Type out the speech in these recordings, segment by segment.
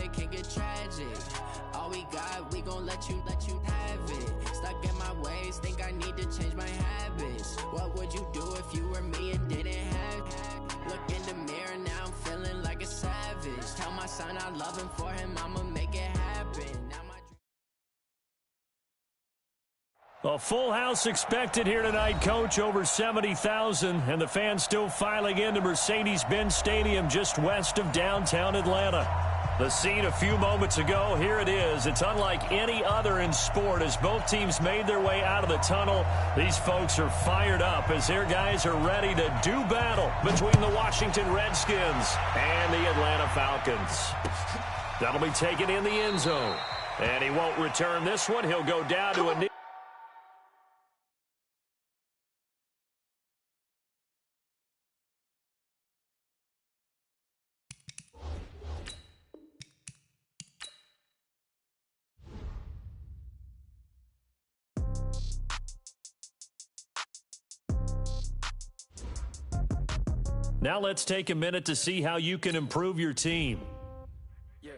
it can get tragic. All we got, we gon' let you have it. Stuck in my ways, think I need to change my habits. What would you do if you were me and didn't have it? Look in the mirror, now I'm feeling like a savage. Tell my son I love him, for him I'ma make it happen. Now my A full house expected here tonight, Coach. Over 70,000, and the fans still filing into Mercedes-Benz Stadium just west of downtown Atlanta. The scene a few moments ago, here it is. It's unlike any other in sport as both teams made their way out of the tunnel. These folks are fired up as their guys are ready to do battle between the Washington Redskins and the Atlanta Falcons. That'll be taken in the end zone. And he won't return this one. He'll go down to a knee. Now let's take a minute to see how you can improve your team. Yeah.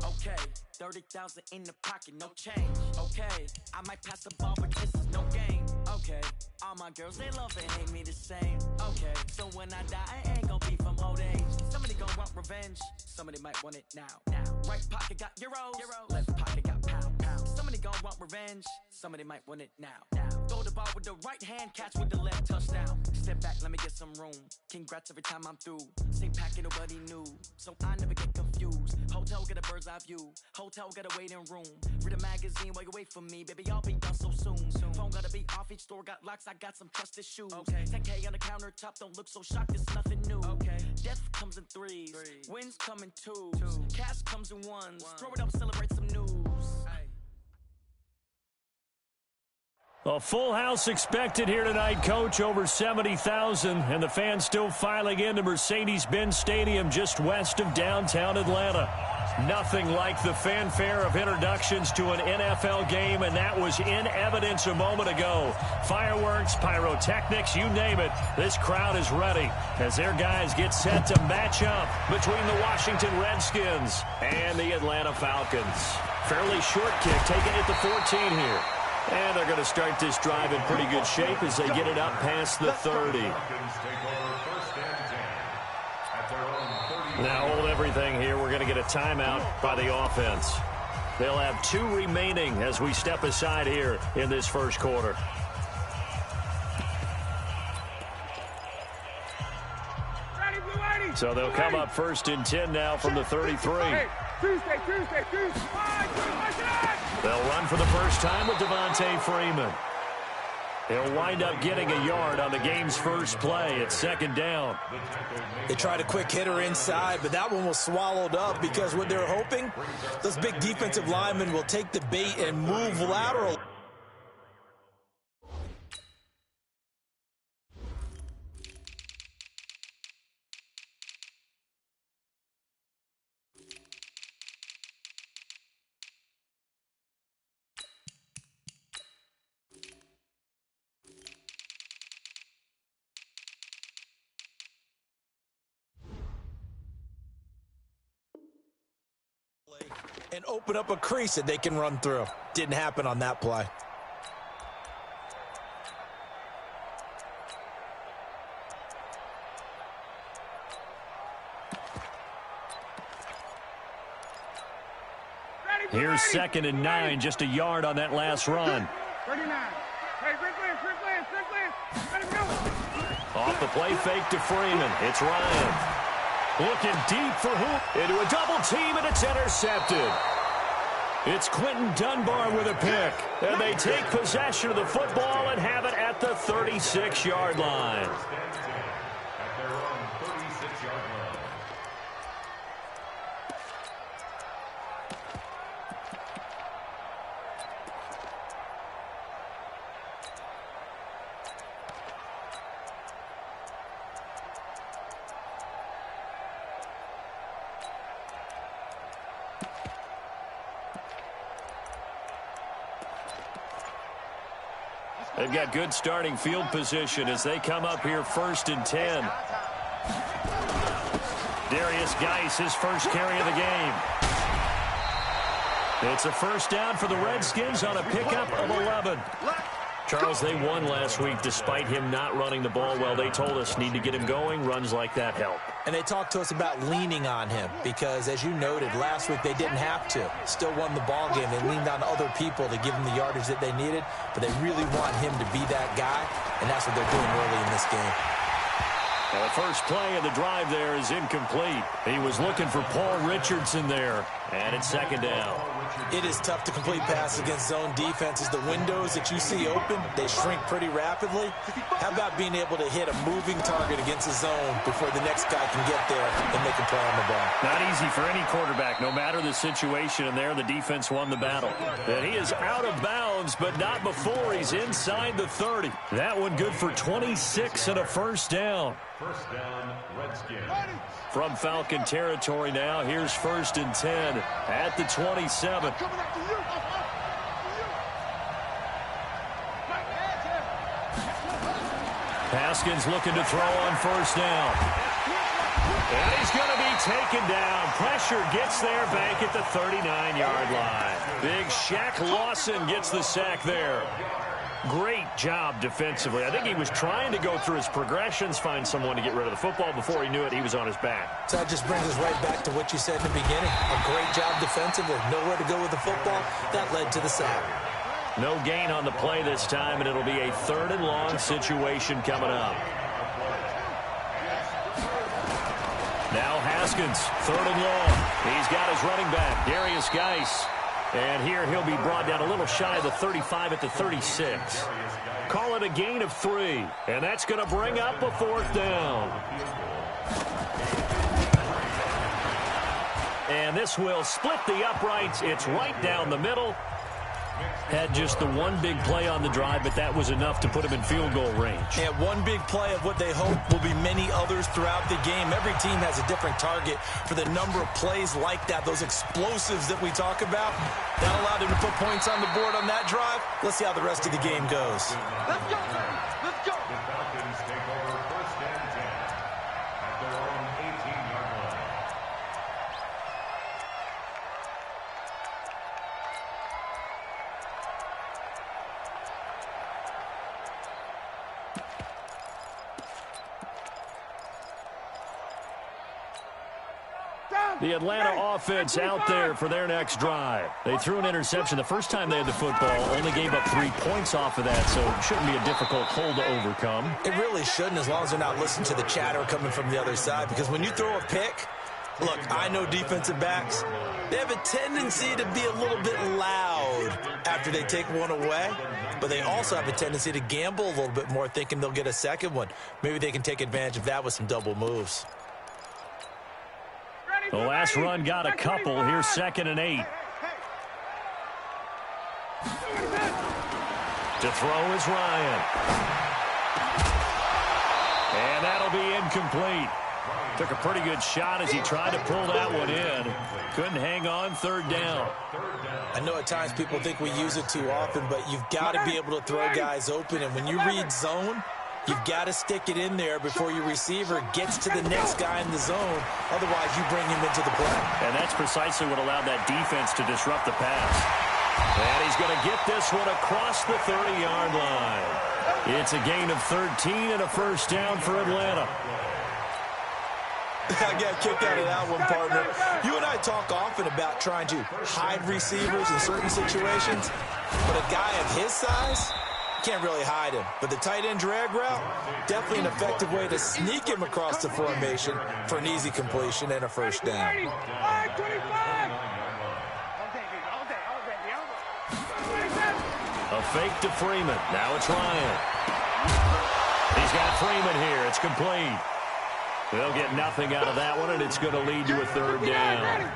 Okay. 30,000 in the pocket, no change. Okay. I might pass the ball, but this is no game. Okay. All my girls, they love and hate me the same. Okay. So when I die, I ain't gonna be from old age. Somebody gonna want revenge. Somebody might want it now. Right pocket got euros. Left pocket got pound. Somebody gonna want revenge. Somebody might want it now. Throw the ball with the right hand, catch with the left, touchdown. Step back, let me get some room. Congrats every time I'm through. Same packet, nobody knew, so I never get confused. Hotel get a bird's eye view. Hotel get a waiting room. Read a magazine while you wait for me, baby. I'll be done so soon. Phone gotta be off, each store got locks. I got some trusted shoes. Okay. 10K on the countertop, don't look so shocked. It's nothing new. Okay. Death comes in threes. Wins come in twos. Cash comes in ones. Throw it up, celebrate some news. A full house expected here tonight, Coach. Over 70,000, and the fans still filing into Mercedes-Benz Stadium just west of downtown Atlanta. Nothing like the fanfare of introductions to an NFL game, and that was in evidence a moment ago. Fireworks, pyrotechnics, you name it. This crowd is ready as their guys get set to match up between the Washington Redskins and the Atlanta Falcons. Fairly short kick taken at the 14 here. And they're going to start this drive in pretty good shape as they get it up past the 30. Now hold everything here. We're going to get a timeout by the offense. They'll have 2 remaining as we step aside here in this first quarter. So they'll come up 1st and 10 now from the 33. Tuesday. They'll run for the first time with Devontae Freeman. He'll wind up getting a yard on the game's first play. It's 2nd down. They tried a quick hitter inside, but that one was swallowed up because what they're hoping, those big defensive linemen will take the bait and move lateral. And open up a crease that they can run through. Didn't happen on that play. Here's 2nd and 9, just a yard on that last run. 39. Hey, Strickland. Let him go. Off the play fake to Freeman. It's Ryan. Looking deep for who? Into a double team, and it's intercepted. It's Quentin Dunbar with a pick. And they take possession of the football and have it at the 36-yard line. They've got good starting field position as they come up here 1st and 10. Darius Geis, his first carry of the game. It's a first down for the Redskins on a pickup of 11. Charles, they won last week despite him not running the ball well. They told us need to get him going. Runs like that help. And they talked to us about leaning on him because, as you noted, last week they didn't have to. Still won the ball game. They leaned on other people to give them the yardage that they needed, but they really want him to be that guy, and that's what they're doing early in this game. Now, the first play of the drive there is incomplete. He was looking for Paul Richardson there, and it's second down. It is tough to complete passes against zone defenses. The windows that you see open, they shrink pretty rapidly. How about being able to hit a moving target against a zone before the next guy can get there and make a play on the ball? Not easy for any quarterback, no matter the situation, and there the defense won the battle. And he is out of bounds, but not before he's inside the 30. That one good for 26 and a first down. First down, Redskins. From Falcon territory now, here's 1st and 10 at the 27. Haskins looking to throw on first down. And he's going to be taken down. Pressure gets there back at the 39-yard line. Big Shaq Lawson gets the sack there. Great job defensively. I think he was trying to go through his progressions, find someone to get rid of the football. Before he knew it, he was on his back. So that just brings us right back to what you said in the beginning. A great job defensively. Nowhere to go with the football. That led to the sack. No gain on the play this time, and it'll be a 3rd and long situation coming up. Now Haskins, 3rd and long. He's got his running back, Darius Geis. And here he'll be brought down a little shy of the 35 at the 36. Call it a gain of 3. And that's going to bring up a 4th down. And this will split the uprights. It's right down the middle. Had just the one big play on the drive, but that was enough to put him in field goal range. And one big play of what they hope will be many others throughout the game. Every team has a different target for the number of plays like that, those explosives that we talk about. That allowed him to put points on the board on that drive. Let's see how the rest of the game goes. Let's go. Let's go. The Falcons take over 1st and 10 at their own 18-yard line. The Atlanta offense out there for their next drive. They threw an interception the first time they had the football, only gave up 3 points off of that, so it shouldn't be a difficult hole to overcome. It really shouldn't, as long as they're not listening to the chatter coming from the other side, because when you throw a pick, look, I know defensive backs, they have a tendency to be a little bit loud after they take one away, but they also have a tendency to gamble a little bit more, thinking they'll get a second one. Maybe they can take advantage of that with some double moves. The last run got a couple. Here's 2nd and 8. To throw is Ryan. And that'll be incomplete. Took a pretty good shot as he tried to pull that one in. Couldn't hang on, 3rd down. I know at times people think we use it too often, but you've got to be able to throw guys open. And when you read zone, you've got to stick it in there before your receiver gets to the next guy in the zone. Otherwise, you bring him into the play. And that's precisely what allowed that defense to disrupt the pass. And he's going to get this one across the 30-yard line. It's a gain of 13 and a first down for Atlanta. I got kicked out of that one, partner. You and I talk often about trying to hide receivers in certain situations, but a guy of his size can't really hide him. But the tight end drag route, definitely an effective way to sneak him across the formation for an easy completion and a first down. A fake to Freeman. Now it's Ryan. He's got Freeman here. It's complete. They'll get nothing out of that one, and it's going to lead to a 3rd down.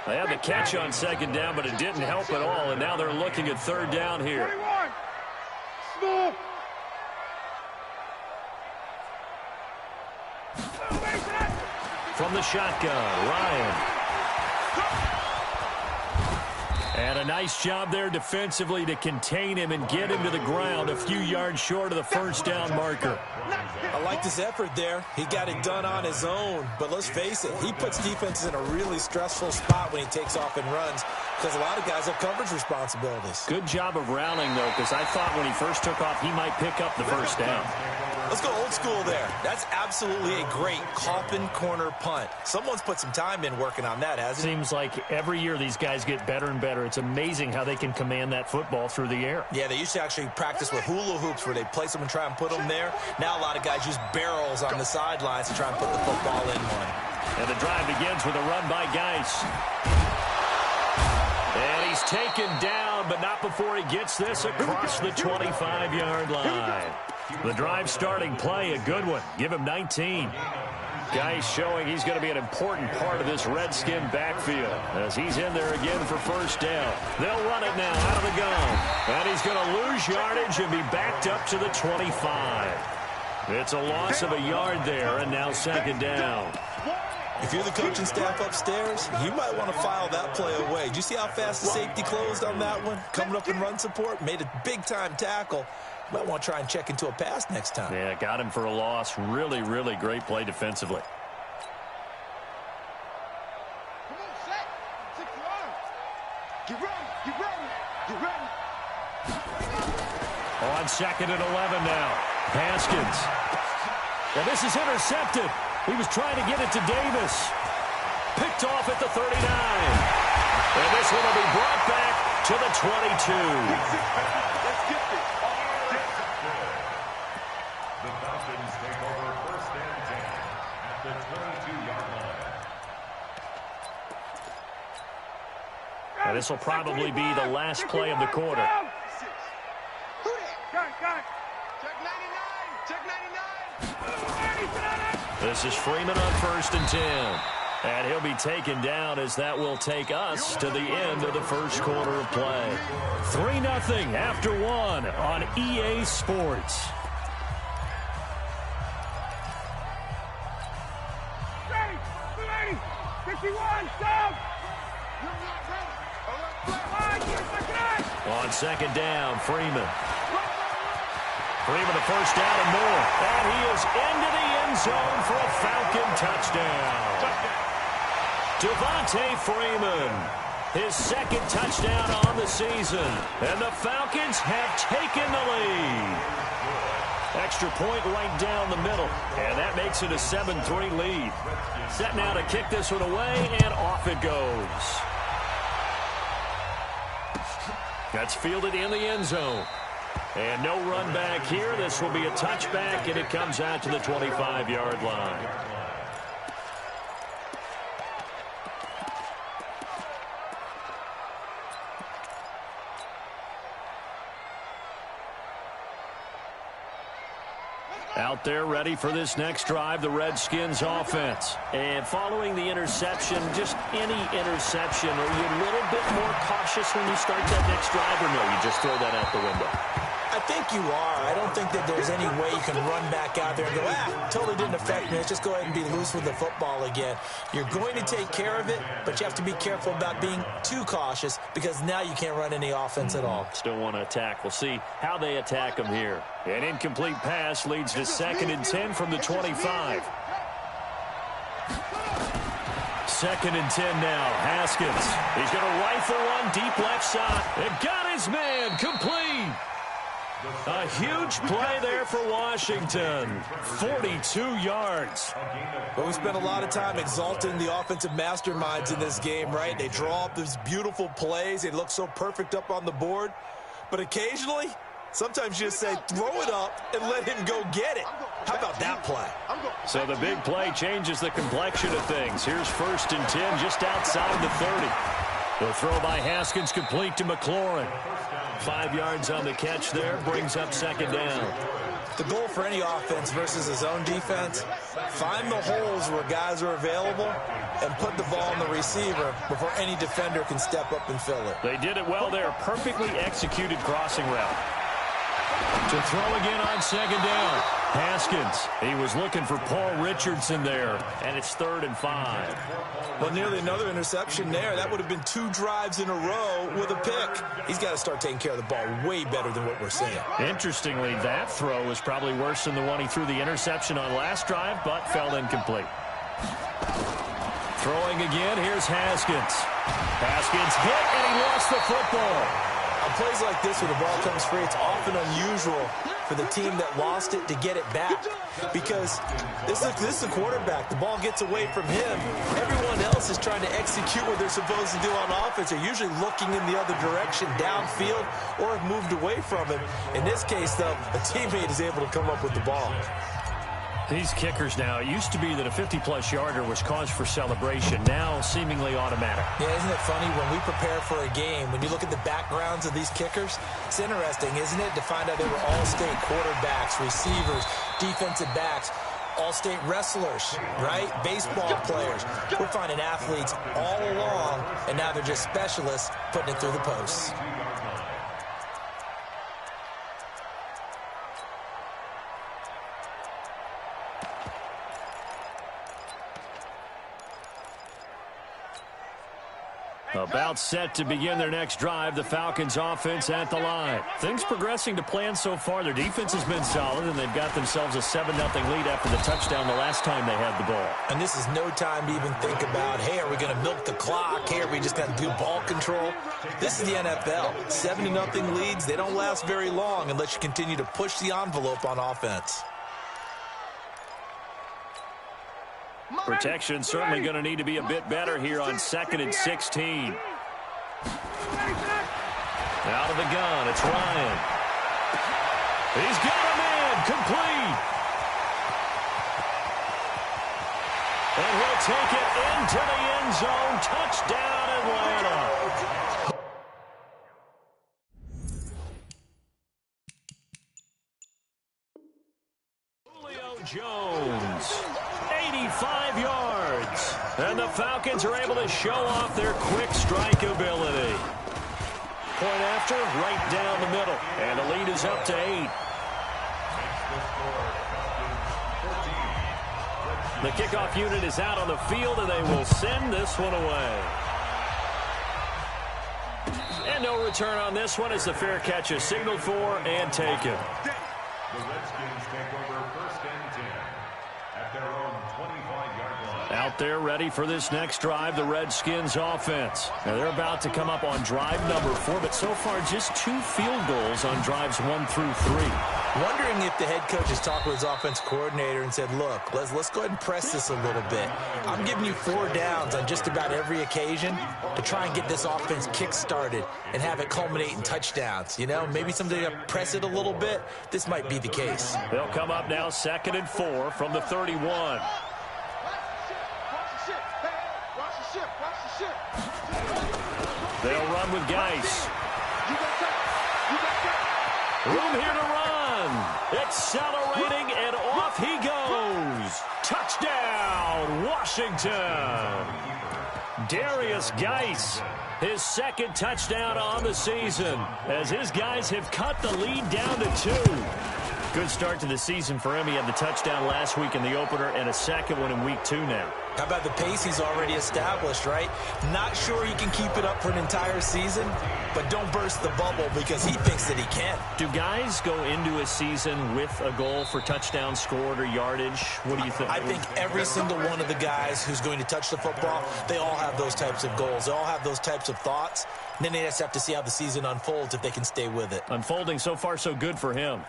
They had the catch on 2nd down, but it didn't help at all, and now they're looking at 3rd down here. From the shotgun, Ryan. And a nice job there defensively to contain him and get him to the ground a few yards short of the first down marker. I liked his effort there. He got it done on his own. But let's face it, he puts defenses in a really stressful spot when he takes off and runs because a lot of guys have coverage responsibilities. Good job of rallying, though, because I thought when he first took off, he might pick up the first down. Let's go old school there. That's absolutely a great coffin corner punt. Someone's put some time in working on that, hasn't he? Seems like every year these guys get better and better. It's amazing how they can command that football through the air. Yeah, they used to actually practice with hula hoops where they place them and try and put them there. Now a lot of guys use barrels on the sidelines to try and put the football in one. And the drive begins with a run by Geis. And he's taken down, but not before he gets this across the 25-yard line. The drive starting play, a good one. Give him 19. Geis showing he's going to be an important part of this Redskin backfield as he's in there again for first down. They'll run it now out of the gun. And he's going to lose yardage and be backed up to the 25. It's a loss of a yard there, and now second down. If you're the coaching staff upstairs, you might want to file that play away. Do you see how fast the safety closed on that one? Coming up in run support, made a big-time tackle. Might want to try and check into a pass next time. Yeah, got him for a loss. Really, really great play defensively. Come on, set. 6 yards. Get ready. Get ready. Get ready. On second and 11 now. Haskins. And this is intercepted. He was trying to get it to Davis. Picked off at the 39. And this one will be brought back to the 22. Let's get this. The Falcons take over first and 10 at the 22-yard line. And this will probably be the last play of the quarter. Who that? Got it. Check 99. Check 99. This is Freeman on first and 10. And he'll be taken down as that will take us to the end of the first quarter of play. 3-0 after 1 on EA Sports. Ready. 51. Stop. On second down, Freeman. Freeman the first down and more. And he is into the end zone for a Falcon touchdown. Devontae Freeman, his second touchdown on the season. And the Falcons have taken the lead. Extra point right down the middle. And that makes it a 7-3 lead. Set now to kick this one away, and off it goes. That's fielded in the end zone. And no run back here. This will be a touchback, and it comes out to the 25-yard line. Out there ready for this next drive, the Redskins offense. And following the interception, just any interception, are you a little bit more cautious when you start that next drive, or no, you just throw that out the window? I think you are. I don't think that there's any way you can run back out there and go, totally didn't affect me. Let's just go ahead and be loose with the football again. You're going to take care of it, but you have to be careful about being too cautious because now you can't run any offense at all. Still want to attack. We'll see how they attack them here. An incomplete pass leads to second and 10 from the 25. Second and 10 now. Haskins. He's going to rifle one deep left side. And got his man complete. A huge play there for Washington. 42 yards. But we spent a lot of time exalting the offensive masterminds in this game, right? They draw up these beautiful plays. They look so perfect up on the board. But occasionally, sometimes you just say, throw it up and let him go get it. How about that play? So the big play changes the complexion of things. Here's first and 10 just outside the 30. The throw by Haskins complete to McLaurin. 5 yards on the catch there, brings up second down. The goal for any offense versus his own defense, find the holes where guys are available and put the ball on the receiver before any defender can step up and fill it. They did it well there. Perfectly executed crossing route. To throw again on second down. Haskins, he was looking for Paul Richardson there, and it's 3rd and 5. Well, nearly another interception there. That would have been 2 drives in a row with a pick. He's got to start taking care of the ball way better than what we're seeing. Interestingly, that throw was probably worse than the one he threw the interception on last drive, but fell incomplete. Throwing again, here's Haskins. Haskins hit, and he lost the football. On plays like this where the ball comes free, it's often unusual for the team that lost it to get it back. Because this is the quarterback. The ball gets away from him. Everyone else is trying to execute what they're supposed to do on offense. They're usually looking in the other direction, downfield, or have moved away from him. In this case, though, a teammate is able to come up with the ball. These kickers now, it used to be that a 50-plus yarder was cause for celebration. Now, seemingly automatic. Yeah, isn't it funny when we prepare for a game, when you look at the backgrounds of these kickers, it's interesting, isn't it, to find out they were all-state quarterbacks, receivers, defensive backs, all-state wrestlers, right? Baseball players. We're finding athletes all along, and now they're just specialists putting it through the posts. About set to begin their next drive, the Falcons offense at the line. Things progressing to plan so far. Their defense has been solid, and they've got themselves a 7-0 lead after the touchdown the last time they had the ball. And this is no time to even think about, hey, are we going to milk the clock? Hey, are we just going to do ball control? This is the NFL. 7-0 leads, they don't last very long unless you continue to push the envelope on offense. Protection certainly going to need to be a bit better here on 2nd and 16. Out of the gun, it's Ryan. He's got him in, complete. And he'll take it into the end zone. Touchdown, Atlanta. Julio Jones. 85 yards. And the Falcons are able to show off their quick strike ability. Point after, right down the middle. And the lead is up to 8. The kickoff unit is out on the field, and they will send this one away. And no return on this one as the fair catch is signaled for and taken. The Redskins take over 1st and 10 at their own 25-yard line. Out there ready for this next drive, the Redskins offense. Now they're about to come up on drive number 4, but so far just 2 field goals on drives 1 through 3. Wondering if the head coach has talked with his offense coordinator and said, look, let's go ahead and press this a little bit. I'm giving you 4 downs on just about every occasion to try and get this offense kick-started and have it culminate in touchdowns. You know, maybe someday to press it a little bit. This might be the case. They'll come up now 2nd and 4 from the 31. They'll run with Geis. Room here to run. Accelerating, and off he goes. Touchdown, Washington. Darius Geis, his 2nd touchdown on the season, as his guys have cut the lead down to 2. Good start to the season for him. He had the touchdown last week in the opener and a second one in week 2 now. How about the pace he's already established, right? Not sure he can keep it up for an entire season, but don't burst the bubble because he thinks that he can. Do guys go into a season with a goal for touchdowns scored or yardage? What do you think? I think every single one of the guys who's going to touch the football, they all have those types of goals. They all have those types of thoughts. And then they just have to see how the season unfolds if they can stay with it. Unfolding so far so good for him.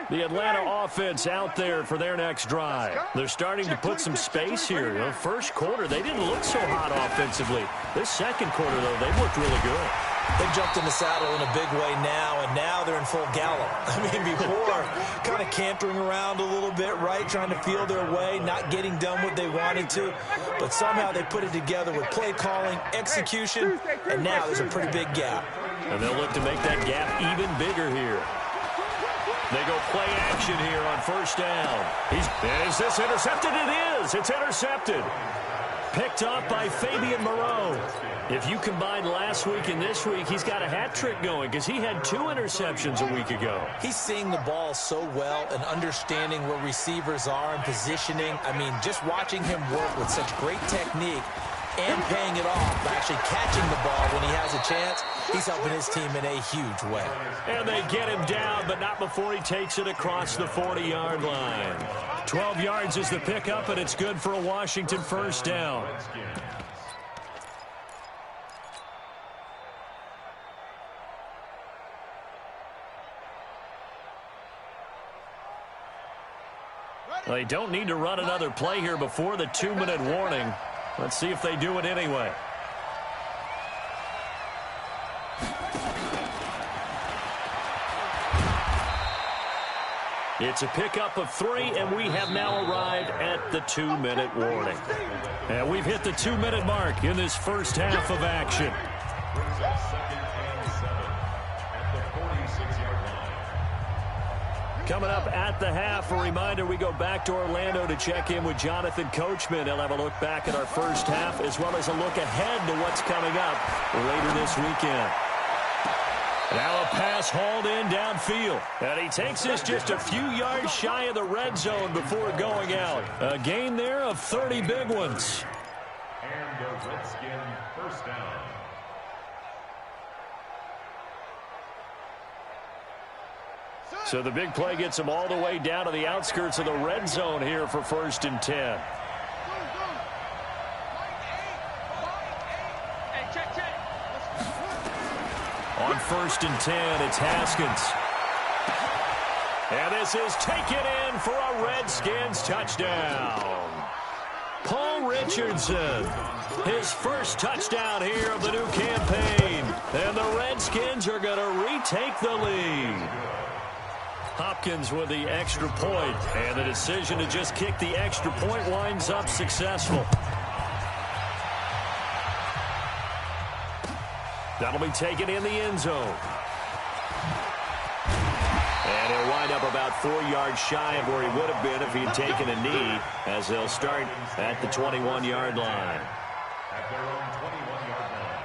The Atlanta offense out there for their next drive. They're starting to put some space here. The first quarter, they didn't look so hot offensively. This second quarter, though, they've looked really good. They've jumped in the saddle in a big way now, and now they're in full gallop. I mean, before, kind of cantering around a little bit, right, trying to feel their way, not getting done what they wanted to. But somehow they put it together with play calling, execution, and now there's a pretty big gap. And they'll look to make that gap even bigger here. They go play action here on 1st down. Is this intercepted? It is. It's intercepted. Picked off by Fabian Moreau. If you combine last week and this week, he's got a hat trick going because he had 2 interceptions a week ago. He's seeing the ball so well and understanding where receivers are and positioning. I mean, just watching him work with such great technique and paying it off by actually catching the ball when he has a chance, he's helping his team in a huge way. And they get him down, but not before he takes it across the 40-yard line. 12 yards is the pickup, and it's good for a Washington first down. They don't need to run another play here before the 2-minute warning. Let's see if they do it anyway. It's a pickup of 3, and we have now arrived at the 2-minute warning. And we've hit the 2-minute mark in this first half of action. Coming up at the half, a reminder, we go back to Orlando to check in with Jonathan Coachman. He'll have a look back at our first half as well as a look ahead to what's coming up later this weekend. Now a pass hauled in downfield. And he takes this just a few yards shy of the red zone before going out. A gain there of 30 big ones. And the Redskin first down. So the big play gets him all the way down to the outskirts of the red zone here for 1st and 10. On 1st and 10, it's Haskins. And this is taken in for a Redskins touchdown. Paul Richardson, his first touchdown here of the new campaign. And the Redskins are going to retake the lead. Hopkins with the extra point, and the decision to just kick the extra point winds up successful. That'll be taken in the end zone. And he'll wind up about 4 yards shy of where he would have been if he had taken a knee, as they'll start at the 21-yard line. At their own 21-yard line.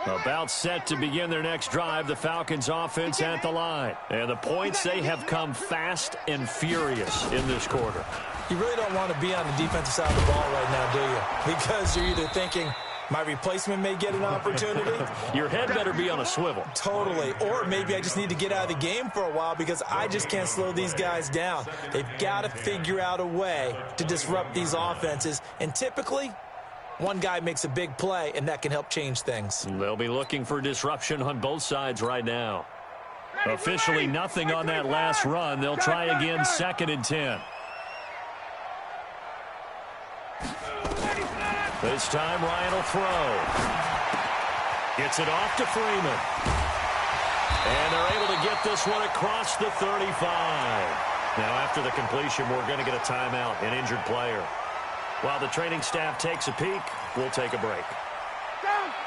About set to begin their next drive, the Falcons offense at the line. And the points, they have come fast and furious in this quarter. You really don't want to be on the defensive side of the ball right now, do you? Because you're either thinking, my replacement may get an opportunity. Your head better be on a swivel. Totally. Or maybe I just need to get out of the game for a while because I just can't slow these guys down. They've got to figure out a way to disrupt these offenses. And typically, one guy makes a big play, and that can help change things. They'll be looking for disruption on both sides right now. Officially nothing on that last run. They'll try again, 2nd and 10. This time, Ryan will throw. Gets it off to Freeman. And they're able to get this one across the 35. Now, after the completion, we're going to get a timeout, an injured player. While the training staff takes a peek, we'll take a break.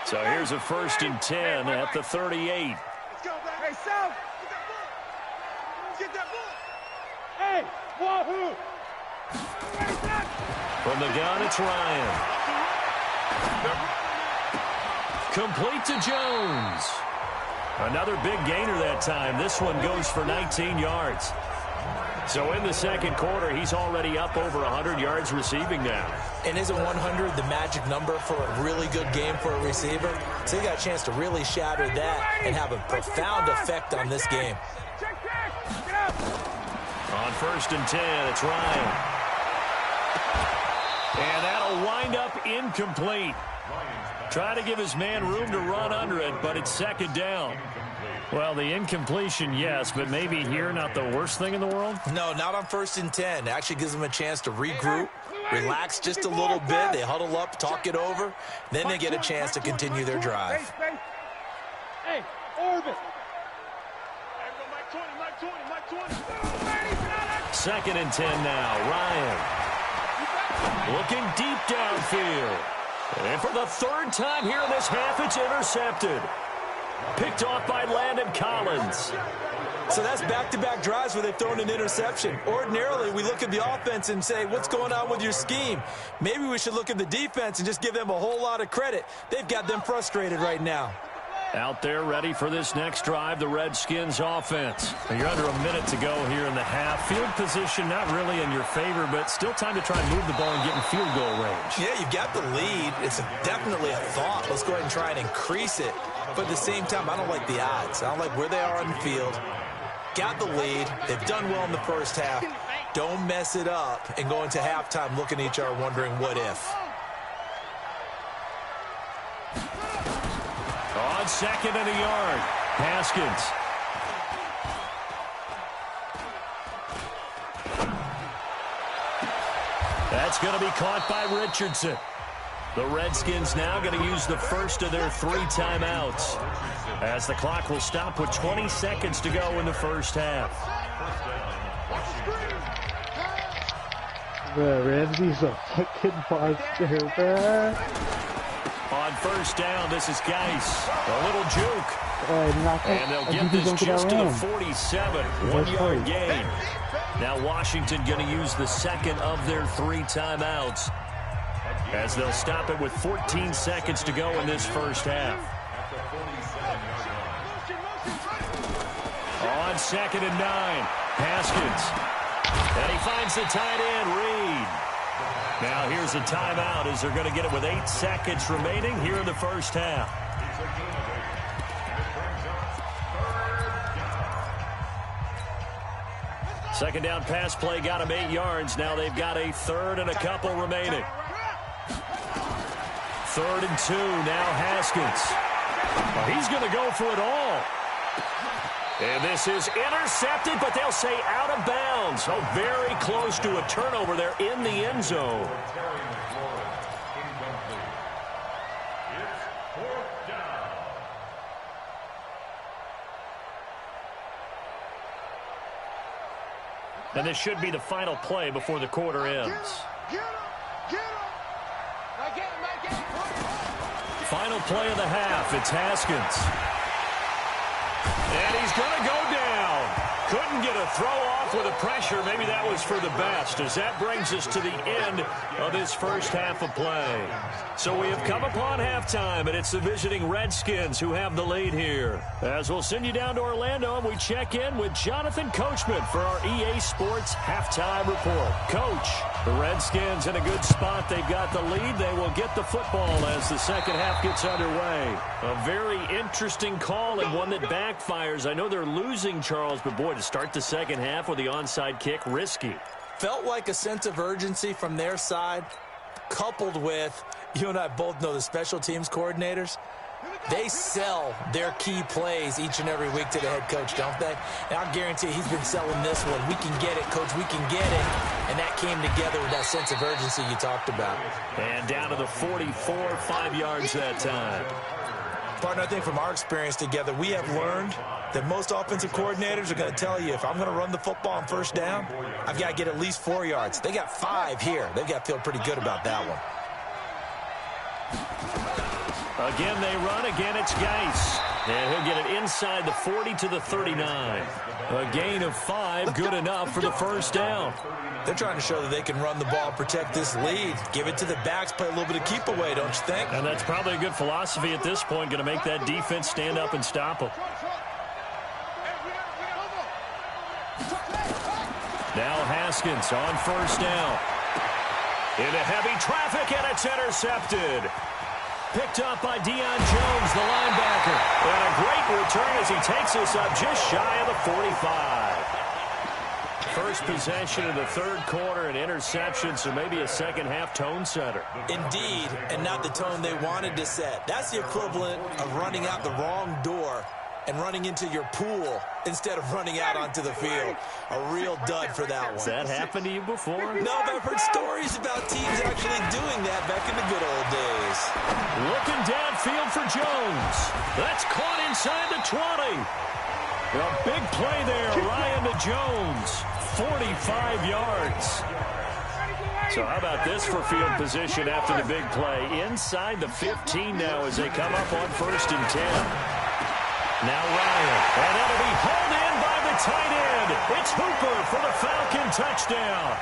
So here's a 1st and 10 at the 38. Let's go, baby. Hey, Sal, get that ball. Hey, wahoo. From the gun, it's Ryan. Complete to Jones. Another big gainer that time. This one goes for 19 yards. So in the second quarter, he's already up over 100 yards receiving now. And isn't 100 the magic number for a really good game for a receiver? So he got a chance to really shatter that and have a profound effect on this game. On 1st and 10, it's Ryan. And that'll wind up incomplete. Try to give his man room to run under it, but it's 2nd down. Well, the incompletion, yes, but maybe here not the worst thing in the world? No, not on 1st and 10. It actually gives them a chance to regroup, relax just a little bit. They huddle up, talk it over. Then they get a chance to continue their drive. Hey, orbit. 2nd and 10 now. Ryan looking deep downfield. And for the 3rd time here in this half, it's intercepted. Picked off by Landon Collins. So that's back-to-back drives where they've thrown an interception. Ordinarily, we look at the offense and say, what's going on with your scheme? Maybe we should look at the defense and just give them a whole lot of credit. They've got them frustrated right now. Out there ready for this next drive, the Redskins offense. You're under a minute to go here in the half. Field position not really in your favor, but still time to try and move the ball and get in field goal range. Yeah, you've got the lead. It's definitely a thought. Let's go ahead and try and increase it. But at the same time, I don't like the odds. I don't like where they are on the field. Got the lead. They've done well in the first half. Don't mess it up and go into halftime looking at each other wondering what if. On second and a yard, Haskins. That's going to be caught by Richardson. The Redskins now going to use the first of their 3 timeouts, as the clock will stop with 20 seconds to go in the first half. Ramsey's a fucking monster, man. On first down, this is Geis. A little juke. And they'll get this just to the 47. 1-yard gain. Now Washington going to use the second of their 3 timeouts, as they'll stop it with 14 seconds to go in this first half. On second and 9, Haskins. And he finds the tight end, Reed. Now here's a timeout as they're going to get it with 8 seconds remaining here in the first half. Second down pass play got him 8 yards. Now they've got a third and a couple remaining. 3rd and 2, now Haskins. Well, he's going to go for it all. And this is intercepted, but they'll say out of bounds. Oh, very close to a turnover there in the end zone. And this should be the final play before the quarter ends. Final play of the half. It's Haskins. And he's going to go down. Couldn't get a throw off with the pressure. Maybe that was for the best, as that brings us to the end of this first half of play. So we have come upon halftime, and it's the visiting Redskins who have the lead here. As we'll send you down to Orlando, and we check in with Jonathan Coachman for our EA Sports Halftime Report. Coach, the Redskins in a good spot. They've got the lead. They will get the football as the second half gets underway. A very interesting call and one that backfires. I know they're losing, Charles, but boy, to start the second half with the onside kick, risky. Felt like a sense of urgency from their side, coupled with, you and I both know the special teams coordinators, they sell their key plays each and every week to the head coach, don't they? And I guarantee he's been selling this one. We can get it, coach, we can get it. And that came together with that sense of urgency you talked about. And down to the 44, 5 yards that time. Partner, I think from our experience together, we have learned that most offensive coordinators are going to tell you, if I'm going to run the football on first down, I've got to get at least 4 yards. They got 5 here. They've got to feel pretty good about that one. Again, they run. Again, it's Geis. And he'll get it inside the 40 to the 39. A gain of 5, good enough for the first down. They're trying to show that they can run the ball, protect this lead, give it to the backs, play a little bit of keep away, don't you think? And that's probably a good philosophy at this point, going to make that defense stand up and stop them. Now Haskins on first down. Into heavy traffic, and it's intercepted. Picked up by Deion Jones, the linebacker. And a great return as he takes us up just shy of the 45. First possession of the third quarter, an interception, so maybe a second-half tone setter. Indeed, and not the tone they wanted to set. That's the equivalent of running out the wrong door and running into your pool instead of running out onto the field. A real dud for that one. Has that happened to you before? No, but I've heard stories about teams actually doing that back in the good old days. Looking downfield for Jones. That's caught inside the 20. A big play there, Ryan to Jones. 45 yards. So how about this for field position after the big play? Inside the 15 now as they come up on 1st and 10. Now Ryan, and that'll be hauled in by the tight end. It's Hooper for the Falcon touchdown.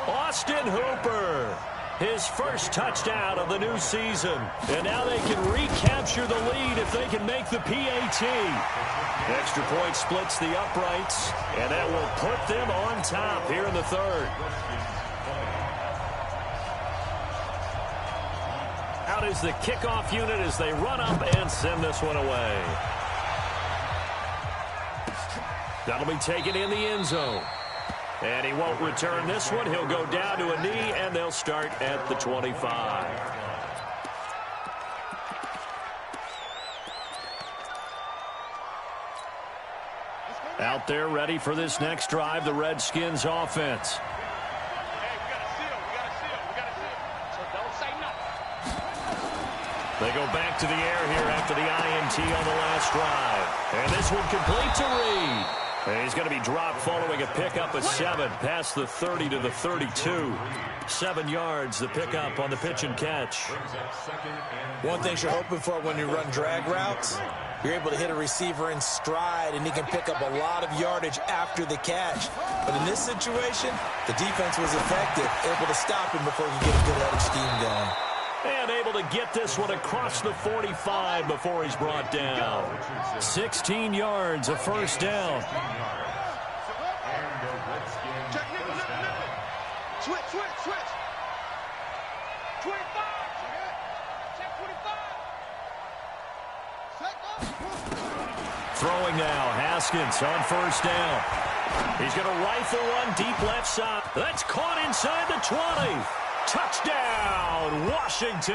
Austin Hooper, his first touchdown of the new season. And now they can recapture the lead if they can make the PAT. Extra point splits the uprights, and that will put them on top here in the third. Out is the kickoff unit as they run up and send this one away. That'll be taken in the end zone. And he won't return this one. He'll go down to a knee, and they'll start at the 25. Out there ready for this next drive, the Redskins offense. They go back to the air here after the INT on the last drive. And this one complete to Reed. And he's going to be dropped following a pickup of 7 past the 30 to the 32. 7 yards, the pickup on the pitch and catch. One thing you're hoping for when you run drag routes, you're able to hit a receiver in stride, and he can pick up a lot of yardage after the catch. But in this situation, the defense was effective, able to stop him before he could get a good headed scheme going. And able to get this one across the 45 before he's brought down. 16 yards, a first down. Switch. 25. Check 25. Throwing now, Haskins on first down. He's going to rifle one deep left side. That's caught inside the 20. Touchdown, Washington.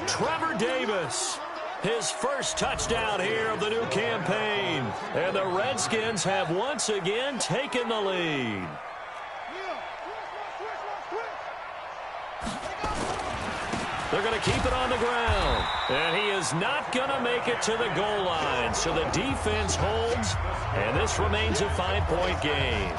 Trevor Davis, his first touchdown here of the new campaign. And the Redskins have once again taken the lead. They're going to keep it on the ground. And he is not going to make it to the goal line. So the defense holds, and this remains a 5-point game.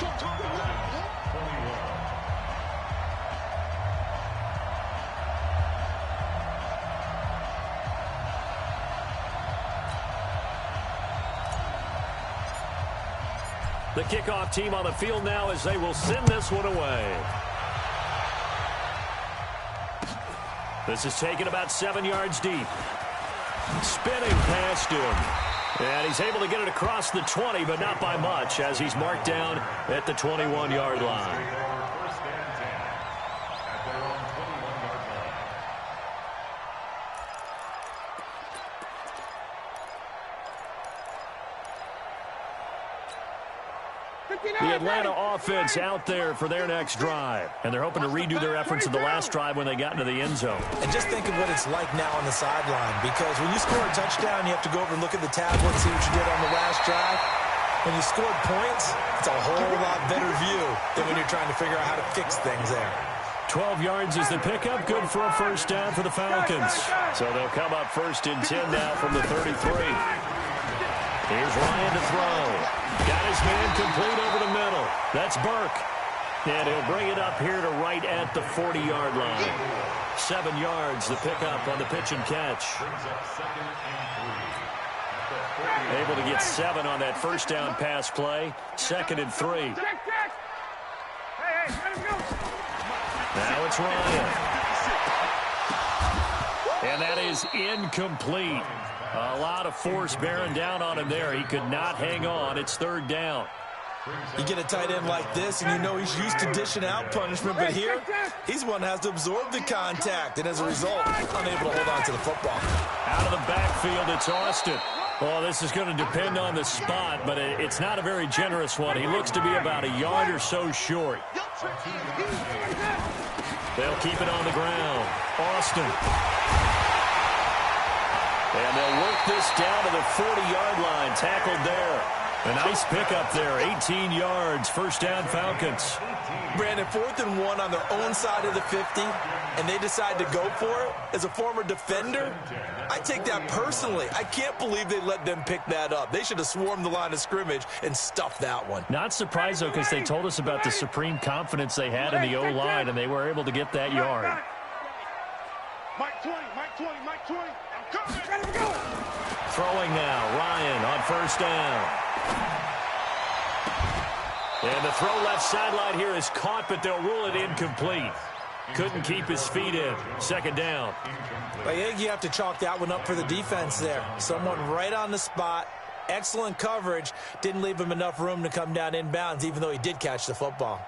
The kickoff team on the field now as they will send this one away. This is taken about 7 yards deep. Spinning past him. And he's able to get it across the 20, but not by much, as he's marked down at the 21-yard line. The Atlanta offense out there for their next drive. And they're hoping to redo their efforts in the last drive when they got into the end zone. And just think of what it's like now on the sideline, because when you score a touchdown, you have to go over and look at the tablet, see what you did on the last drive. When you scored points, it's a whole lot better view than when you're trying to figure out how to fix things there. 12 yards is the pickup. Good for a first down for the Falcons. So they'll come up first and 10 now from the 33. Here's Ryan to throw. Got his man complete over the middle. That's Burke. And he'll bring it up here to right at the 40-yard line. 7 yards, the pickup on the pitch and catch. Able to get 7 on that first down pass play. 2nd and 3. Now it's Ryan. And that is incomplete. A lot of force bearing down on him there. He could not hang on. It's 3rd down. You get a tight end like this, and you know he's used to dishing out punishment, but here, he's one that has to absorb the contact, and as a result, unable to hold on to the football. Out of the backfield, it's Austin. Well, this is going to depend on the spot, but it's not a very generous one. He looks to be about a yard or so short. They'll keep it on the ground. Austin. And they'll work this down to the 40-yard line. Tackled there. A nice pickup there. 18 yards. First down, Falcons. Brandon, 4th and 1 on their own side of the 50, and they decide to go for it. As a former defender, I take that personally. I can't believe they let them pick that up. They should have swarmed the line of scrimmage and stuffed that one. Not surprised, though, because they told us about the supreme confidence they had in the O-line, and they were able to get that yard. Mike 20. I'm coming. Ready to go. Throwing now, Ryan on first down. And the throw left sideline here is caught, but they'll rule it incomplete. Couldn't keep his feet in. Second down. I think you have to chalk that one up for the defense there. Someone right on the spot. Excellent coverage. Didn't leave him enough room to come down inbounds, even though he did catch the football.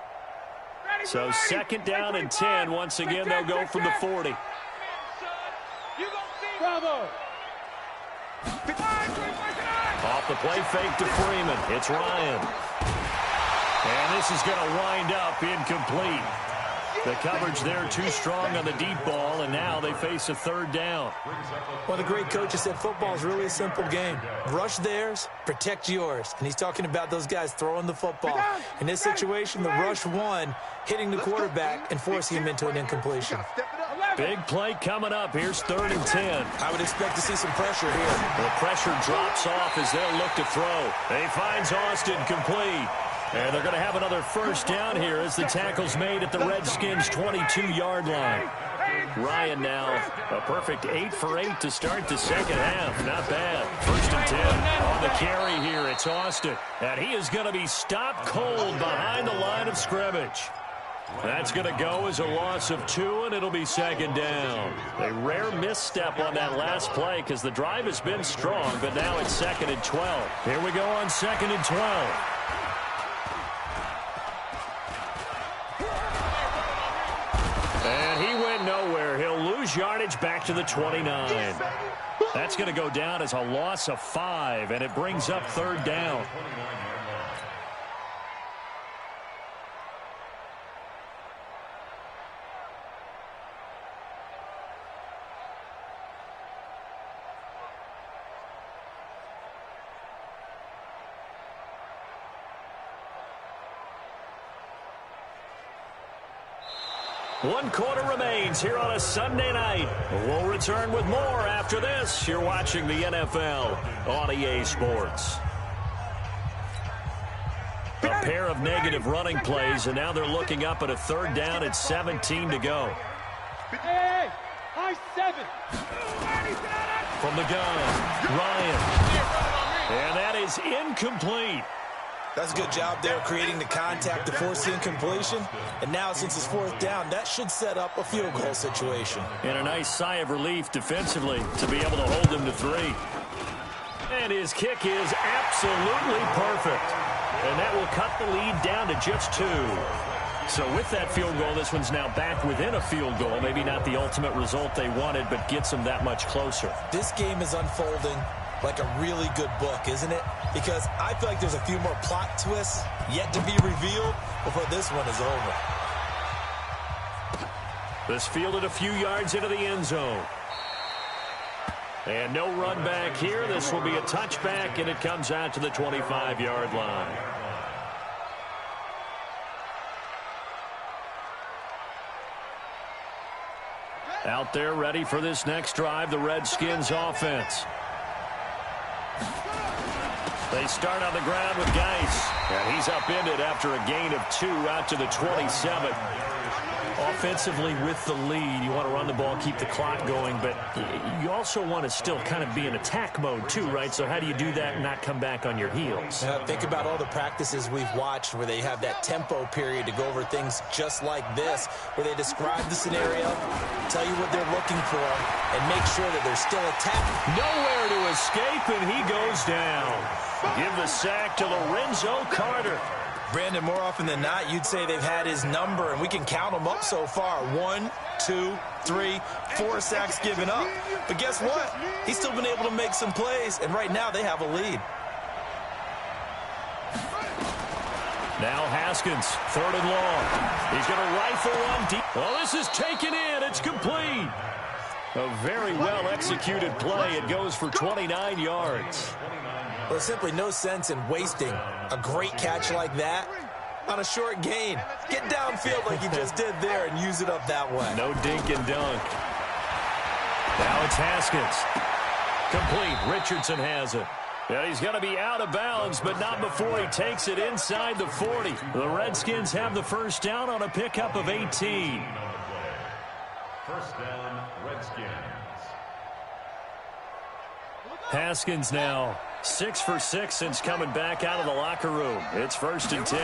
So second down and 10. Once again, they'll go from the 40. Bravo. Off the play fake to Freeman. It's Ryan. And this is going to wind up incomplete. The coverage there too strong on the deep ball, and now they face a third down. Well, the great coach said football is really a simple game. Rush theirs, protect yours. And he's talking about those guys throwing the football. In this situation, the rush won, hitting the quarterback and forcing him into an incompletion. Big play coming up. Here's 3rd and 10. I would expect to see some pressure here. The pressure drops off as they'll look to throw. He finds Austin complete. And they're going to have another first down here as the tackle's made at the Redskins' 22-yard line. Ryan now a perfect 8 for 8 to start the second half. Not bad. 1st and 10. On the carry here, it's Austin. And he is going to be stopped cold behind the line of scrimmage. That's going to go as a loss of 2, and it'll be second down. A rare misstep on that last play because the drive has been strong, but now it's 2nd and 12. Here we go on 2nd and 12. And he went nowhere. He'll lose yardage back to the 29. That's going to go down as a loss of 5, and it brings up 3rd down. One quarter remains here on a Sunday night. We'll return with more after this. You're watching the NFL on EA Sports. A pair of negative running plays, and now they're looking up at a 3rd down at 17 to go. Hey, high 7. From the gun, Ryan. And that is incomplete. That's a good job there creating the contact to force the incompletion. And now, since it's 4th down, that should set up a field goal situation. And a nice sigh of relief defensively to be able to hold them to 3. And his kick is absolutely perfect. And that will cut the lead down to just 2. So with that field goal, this one's now back within a field goal. Maybe not the ultimate result they wanted, but gets them that much closer. This game is unfolding like a really good book, isn't it? Because I feel like there's a few more plot twists yet to be revealed before this one is over. This fielded a few yards into the end zone. And no run back here. This will be a touchback, and it comes out to the 25-yard line. Out there ready for this next drive, the Redskins offense. They start on the ground with Geis, and he's upended after a gain of 2 out to the 27. Offensively with the lead, you want to run the ball, keep the clock going, but you also want to still kind of be in attack mode too, right? So how do you do that and not come back on your heels? Think about all the practices we've watched where they have that tempo period to go over things just like this, where they describe the scenario, tell you what they're looking for, and make sure that they're still attacking. Nowhere to escape, and he goes down. Give the sack to Lorenzo Carter. Brandon, more often than not, you'd say they've had his number, and we can count them up so far. 1, 2, 3, 4 sacks given up. But guess what? He's still been able to make some plays, and right now they have a lead. Now Haskins, 3rd and long. He's going to rifle one deep. Well, this is taken in. It's complete. A very well-executed play. It goes for 29 yards. Well, there's simply no sense in wasting a great catch like that on a short gain. Get downfield like you just did there and use it up that way. No dink and dunk. Now it's Haskins. Complete. Richardson has it. And he's going to be out of bounds, but not before he takes it inside the 40. The Redskins have the first down on a pickup of 18. First down, Redskins. Haskins now 6 for 6 since coming back out of the locker room. It's 1st and 10.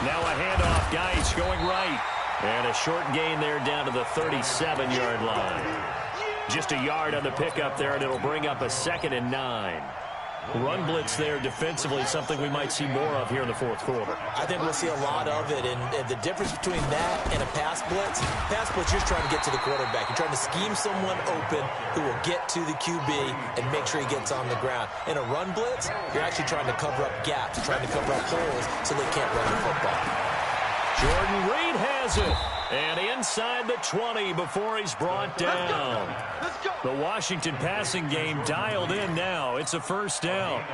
Now a handoff. Geis going right. And a short gain there down to the 37-yard line. Just a yard on the pickup there, and it'll bring up a 2nd and 9. Run blitz there defensively, something we might see more of here in the fourth quarter. I think we'll see a lot of it, and the difference between that and a pass blitz, you're just trying to get to the quarterback. You're trying to scheme someone open who will get to the QB and make sure he gets on the ground. In a run blitz, you're actually trying to cover up gaps, trying to cover up holes so they can't run the football. Jordan Reed has it. And inside the 20 before he's brought down. The Washington passing game dialed in now. It's a 1st down.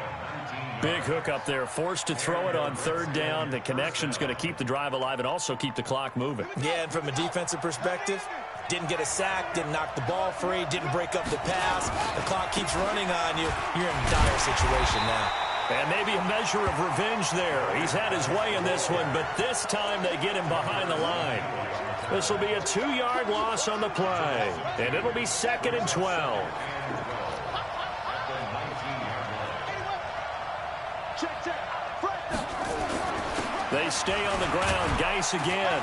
Big hook up there. Forced to throw it on 3rd down. The connection's going to keep the drive alive and also keep the clock moving. Yeah, and from a defensive perspective, didn't get a sack, didn't knock the ball free, didn't break up the pass. The clock keeps running on you. You're in a dire situation now. And maybe a measure of revenge there. He's had his way in this one, but this time they get him behind the line. This will be a 2-yard loss on the play, and it'll be 2nd and 12. They stay on the ground. Geis again.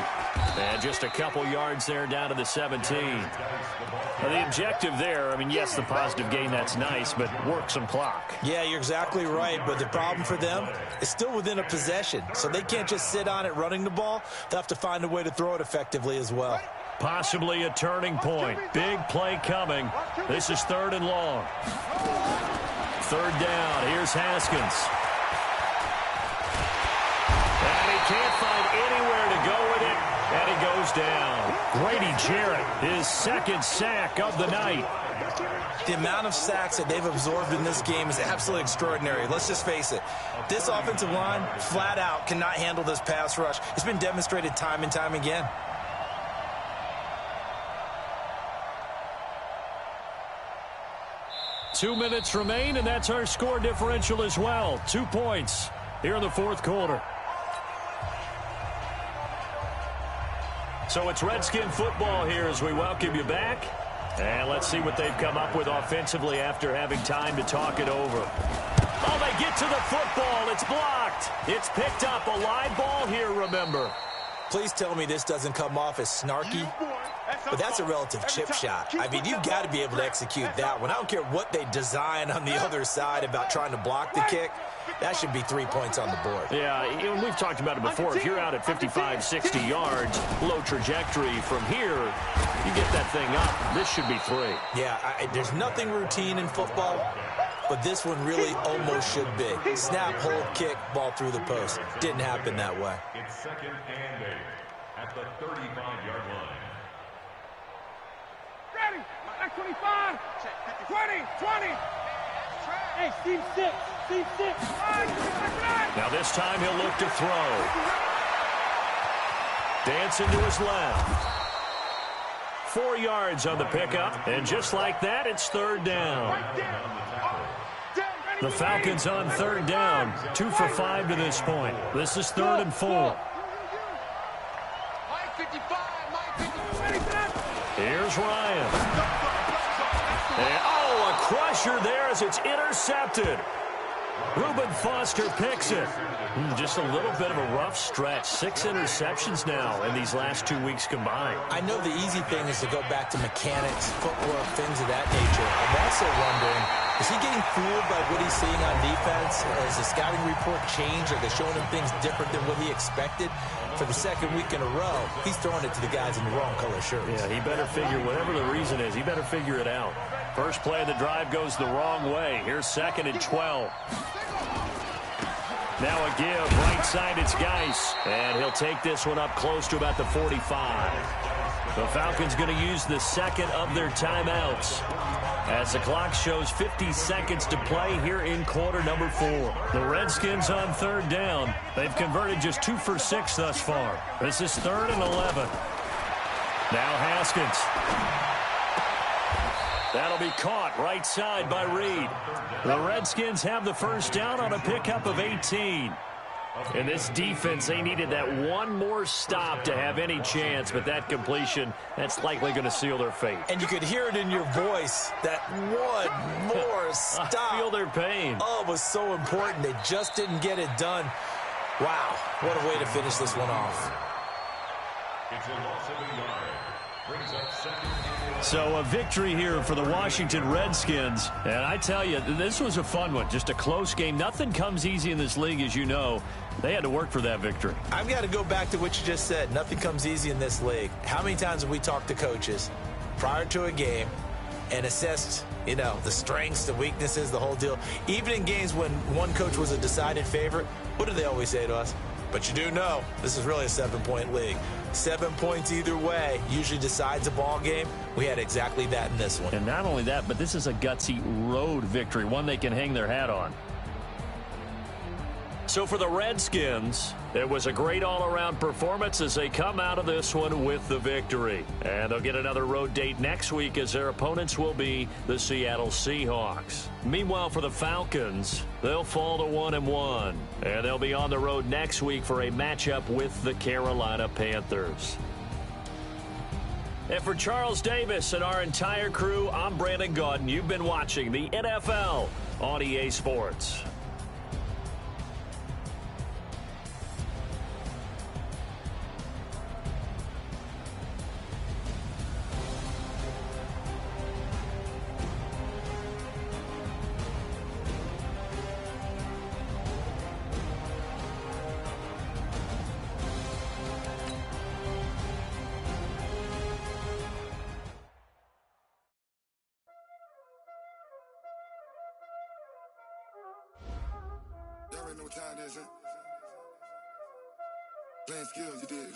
And just a couple yards there down to the 17. Now the objective there, I mean, yes, the positive gain, that's nice, but work some clock. Yeah, you're exactly right, but the problem for them is still within a possession, so they can't just sit on it running the ball. They'll have to find a way to throw it effectively as well. Possibly a turning point. Big play coming. This is 3rd and long. 3rd down. Here's Haskins. And he can't find anywhere to go with it, and he goes down. Grady Jarrett, his 2nd sack of the night. The amount of sacks that they've absorbed in this game is absolutely extraordinary. Let's just face it. This offensive line, flat out, cannot handle this pass rush. It's been demonstrated time and time again. Two minutes remain, and that's our score differential as well. 2 points here in the fourth quarter. So it's Redskin football here as we welcome you back. And let's see what they've come up with offensively after having time to talk it over. Oh, they get to the football. It's blocked. It's picked up. A live ball here, remember. Please tell me this doesn't come off as snarky, but that's a relative chip shot. I mean, you've got to be able to execute that one. I don't care what they design on the other side about trying to block the kick. That should be 3 points on the board. Yeah, we've talked about it before. If you're out at 55, 60 yards, low trajectory from here, you get that thing up. This should be 3. Yeah, there's nothing routine in football, but this one really almost should be. Snap, hold, kick, ball through the post. Didn't happen that way. It's 2nd and 8 at the 35-yard line. Ready. 25. 20. Hey, Steve 6. Now this time he'll look to throw. Dancing to his left. 4 yards on the pickup, and just like that, it's 3rd down. The Falcons on 3rd down, 2 for 5 to this point. This is 3rd and 4. Here's Ryan. And, a crusher there as it's intercepted. Reuben Foster picks it. Just a little bit of a rough stretch. 6 interceptions now in these last 2 weeks combined. I know the easy thing is to go back to mechanics, footwork, things of that nature. I'm also wondering, is he getting fooled by what he's seeing on defense? Has the scouting report changed? Are they showing him things different than what he expected? For the 2nd week in a row, he's throwing it to the guys in the wrong color shirts. Yeah, he better figure, whatever the reason is, he better figure it out. First play of the drive goes the wrong way. Here's 2nd and 12. Now a give, right side, it's Geis. And he'll take this one up close to about the 45. The Falcons going to use the 2nd of their timeouts as the clock shows 50 seconds to play here in quarter number 4. The Redskins on 3rd down. They've converted just 2 for 6 thus far. This is 3rd and 11. Now Haskins. That'll be caught right side by Reed. The Redskins have the first down on a pickup of 18. And this defense, they needed that one more stop to have any chance, but that completion, that's likely going to seal their fate. And you could hear it in your voice, that one more stop. I feel their pain. Oh, it was so important. They just didn't get it done. Wow, what a way to finish this one off. It's a loss of a yard. Brings up second. So a victory here for the Washington Redskins. And I tell you, this was a fun one. Just a close game. Nothing comes easy in this league, as you know. They had to work for that victory. I've got to go back to what you just said. Nothing comes easy in this league. How many times have we talked to coaches prior to a game and assessed, you know, the strengths, the weaknesses, the whole deal? Even in games when one coach was a decided favorite, what do they always say to us? But you do know this is really a 7-point league. 7 points either way usually decides a ball game. We had exactly that in this one. And not only that, but this is a gutsy road victory, one they can hang their hat on. So for the Redskins, it was a great all-around performance as they come out of this one with the victory. And they'll get another road date next week as their opponents will be the Seattle Seahawks. Meanwhile, for the Falcons, they'll fall to 1-1. And they'll be on the road next week for a matchup with the Carolina Panthers. And for Charles Davis and our entire crew, I'm Brandon Gaudin. You've been watching the NFL on EA Sports. Y'all already know what time it is, huh? Playing skills, you did.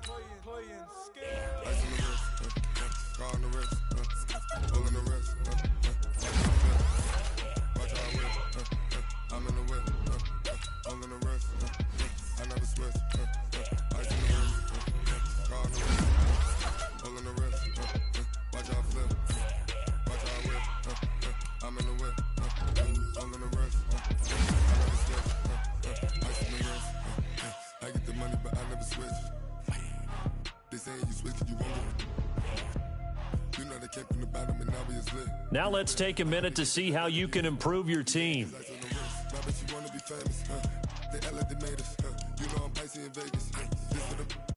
Playing skills. Ice on the wrist, car on the wrist, pull on the wrist, watch how I whip, I'm in the whip, pull on the wrist, I never switch, ice on the wrist, car on the wrist, pull on the wrist, watch how I flip, watch how I whip, I'm in the whip, pull on the wrist, I get the money, but I never switch. They saying you switch, you won't. You know they came from the bottom and now we is lit. Now let's take a minute to see how you can improve your team. I bet you wanna be famous, They act like they made us, You know I'm icy in Vegas, This for the